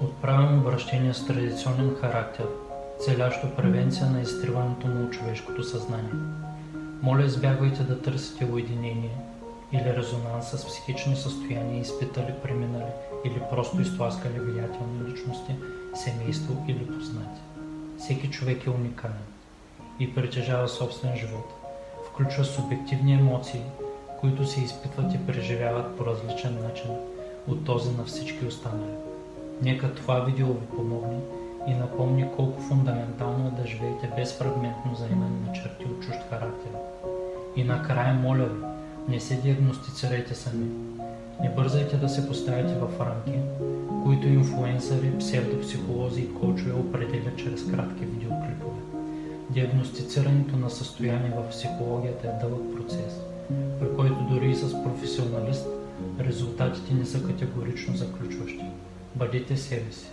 Отправям обращение с традиционен характер, целящо превенция на изтриването му от човешкото съзнание. Моля, избягвайте да търсите уединение или резонанс с психични състояния, изпитали, преминали или просто изтласкали влиятелни личности, семейство или познати. Всеки човек е уникален и притежава собствен живот. Включва субективни емоции, които се изпитват и преживяват по различен начин от този на всички останали. Нека това видео ви помогне и напомни колко фундаментално е да живеете безфрагментно заемане на черти от чужд характер. И накрая, моля ви, не се диагностицирайте сами. Не бързайте да се поставите в рамки, които инфлуенсъри, псевдопсихолози и коучове определят чрез кратки видеоклипове. Диагностицирането на състояние в психологията е дълъг процес, при който дори и с професионалист резултатите не са категорично заключващи. Бъдете себе си.